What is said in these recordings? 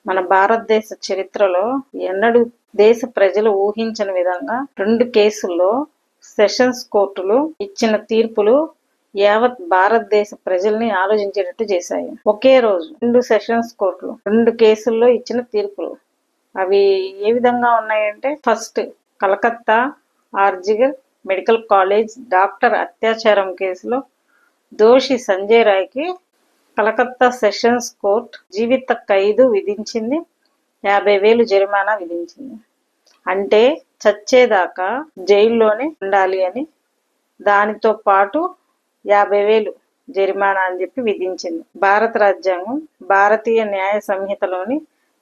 మన భారతదేశ చరిత్రలో ఎన్నడూ దేశ ప్రజలు ఊహించని విధంగా 2 కేసుల్లో సెషన్స్ కోర్టులు ఇచ్చిన తీర్పులు యావత్ భారతదేశ ప్రజల్ని ఆలోచించేటట్టు చేశాయి. ఒకే రోజు 2 సెషన్స్ కోర్టులు 2 కేసుల్లో ఇచ్చిన తీర్పులు అవి ఏ విధంగా ఉన్నాయంటే, first Calcutta RG Kar medical college doctor అత్యాచారం కేసులో దోషి సంజయ్ రాయ్కి కలకత్తా సెషన్స్ కోర్ట్ జీవిత ఖైదు విధించింది, 50,000 జరిమానా విధించింది. అంటే చచ్చేదాకా జైల్లోనే ఉండాలి అని, దానితో పాటు 50,000 జరిమానా అని చెప్పి విధించింది. భారత రాజ్యాంగం భారతీయ న్యాయ సంహితలోని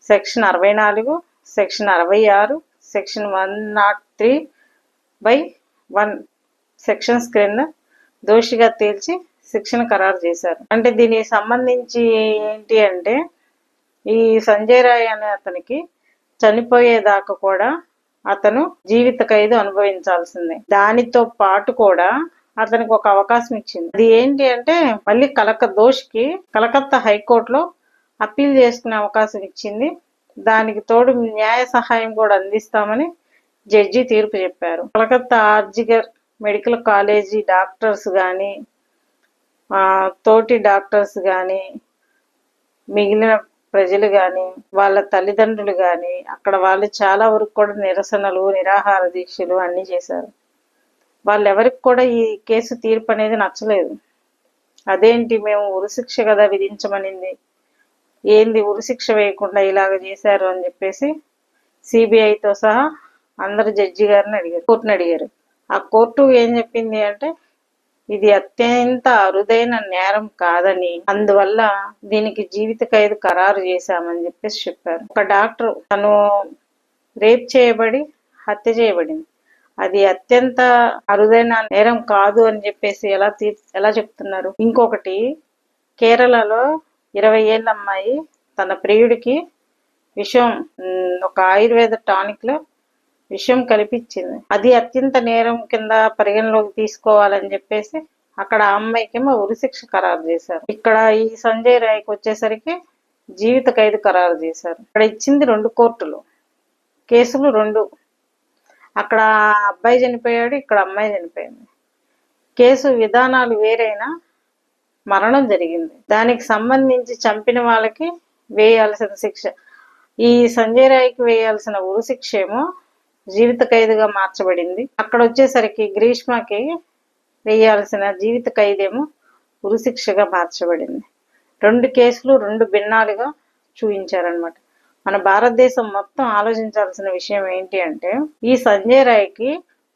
సెక్షన్ 64, సెక్షన్ 66, సెక్షన్ 103/1 సెక్షన్స్ క్రింద దోషిగా తేల్చి శిక్షను ఖరారు చేశారు. అంటే దీనికి సంబంధించి ఏంటి అంటే, ఈ సంజయ్ రాయ్ అనే అతనికి చనిపోయేదాకా కూడా అతను జీవిత ఖైదు అనుభవించాల్సిందే. దానితో పాటు కూడా అతనికి ఒక అవకాశం ఇచ్చింది. అది ఏంటి అంటే, మళ్ళీ దోషికి కలకత్తా హైకోర్టులో అప్పీల్ చేసుకునే అవకాశం ఇచ్చింది. దానికి తోడు న్యాయ సహాయం కూడా అందిస్తామని జడ్జి తీర్పు చెప్పారు. Calcutta RG Kar medical college doctors కానీ, తోటి డాక్టర్స్ కానీ, మిగిలిన ప్రజలు కానీ, వాళ్ళ తల్లిదండ్రులు కానీ, అక్కడ వాళ్ళు చాలా వరకు కూడా నిరసనలు, నిరాహార దీక్షలు అన్నీ చేశారు. వాళ్ళెవరికి కూడా ఈ కేసు తీర్పు అనేది నచ్చలేదు. అదేంటి, మేము ఉరిశిక్ష కదా విధించమనింది, ఏంది ఉరిశిక్ష వేయకుండా ఇలాగ చేశారు అని చెప్పేసి సిబిఐతో సహా అందరు జడ్జి గారిని అడిగారు, కోర్టుని అడిగారు. ఆ కోర్టు ఏం చెప్పింది అంటే, ఇది అత్యంత అరుదైన నేరం కాదని, అందువల్ల దీనికి జీవిత ఖైదు ఖరారు చేశామని చెప్పేసి చెప్పారు. ఒక డాక్టర్ తను రేప్ చేయబడి హత్య చేయబడింది, అది అత్యంత అరుదైన నేరం కాదు అని చెప్పేసి ఎలా చెప్తున్నారు? ఇంకొకటి, కేరళలో 20 ఏళ్ళ అమ్మాయి తన ప్రియుడికి విషం, ఒక ఆయుర్వేద టానిక్ లో విషయం కల్పించింది. అది అత్యంత నేరం కింద పరిగణలోకి తీసుకోవాలని చెప్పేసి అక్కడ ఆ అమ్మాయికేమో ఉరిశిక్ష ఖరారు చేశారు. ఇక్కడ ఈ సంజయ్ రాయ్కి వచ్చేసరికి జీవిత ఖైదు ఖరారు చేశారు. ఇక్కడ ఇచ్చింది 2 కోర్టులు, కేసులు 2. అక్కడ అబ్బాయి చనిపోయాడు, ఇక్కడ అమ్మాయి చనిపోయింది. కేసు విధానాలు వేరైనా మరణం జరిగింది. దానికి సంబంధించి చంపిన వాళ్ళకి వేయాల్సిన శిక్ష, ఈ సంజయ్ రాయ్కి వేయాల్సిన ఉరిశిక్ష ఏమో జీవిత ఖైదుగా మార్చబడింది. అక్కడ వచ్చేసరికి గ్రీష్మకి వేయాల్సిన జీవిత ఖైదేమో ఉరిశిక్షగా మార్చబడింది. 2 కేసులు 2 భిన్నాలుగా చూపించారనమాట. మన భారతదేశం మొత్తం ఆలోచించాల్సిన విషయం ఏంటి అంటే, ఈ సంజయ్ రాయ్కి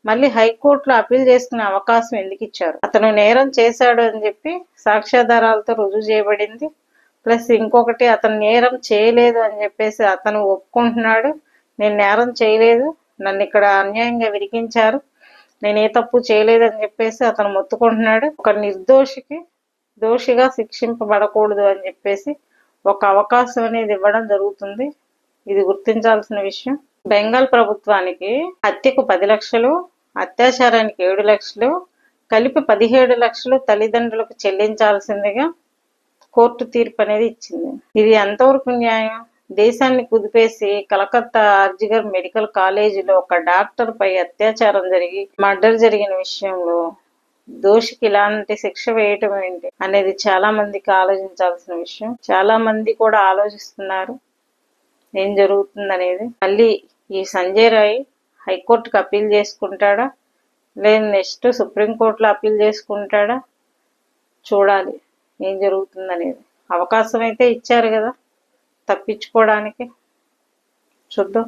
మళ్ళీ హైకోర్టులో అప్పీల్ చేసుకునే అవకాశం ఎందుకు ఇచ్చారు? అతను నేరం చేశాడు అని చెప్పి సాక్ష్యాధారాలతో రుజువు చేయబడింది. ప్లస్ ఇంకొకటి, అతను నేరం చేయలేదు అని చెప్పేసి అతను ఒప్పుకుంటున్నాడు, నేను నేరం చేయలేదు, నన్ను ఇక్కడ అన్యాయంగా విరికించారు, నేను ఏ తప్పు చేయలేదు అని చెప్పేసి అతను మొత్తుకుంటున్నాడు. ఒక నిర్దోషికి దోషిగా శిక్షింపబడకూడదు అని చెప్పేసి ఒక అవకాశం అనేది ఇవ్వడం జరుగుతుంది. ఇది గుర్తించాల్సిన విషయం. బెంగాల్ ప్రభుత్వానికి హత్యకు 10 లక్షలు, అత్యాచారానికి 7 లక్షలు, కలిపి 17 లక్షలు తల్లిదండ్రులకు చెల్లించాల్సిందిగా కోర్టు తీర్పు అనేది ఇచ్చింది. ఇది ఎంతవరకు న్యాయం? దేశాన్ని కుదిపేసి కలకత్తా ఆర్జికర్ మెడికల్ కాలేజీలో ఒక డాక్టర్ పై అత్యాచారం జరిగి మర్డర్ జరిగిన విషయంలో దోషికి ఇలాంటి శిక్ష వేయటం ఏంటి అనేది చాలా మందికి ఆలోచించాల్సిన విషయం. చాలా మంది కూడా ఆలోచిస్తున్నారు ఏం జరుగుతుందనేది. మళ్ళీ ఈ సంజయ్ రాయ్ హైకోర్టుకు అప్పీల్ చేసుకుంటాడా, లేదు నెక్స్ట్ సుప్రీంకోర్టులో అప్పీల్ చేసుకుంటాడా, చూడాలి ఏం జరుగుతుందనేది. అవకాశం అయితే ఇచ్చారు కదా తప్పించుకోవడానికి, చూద్దాం.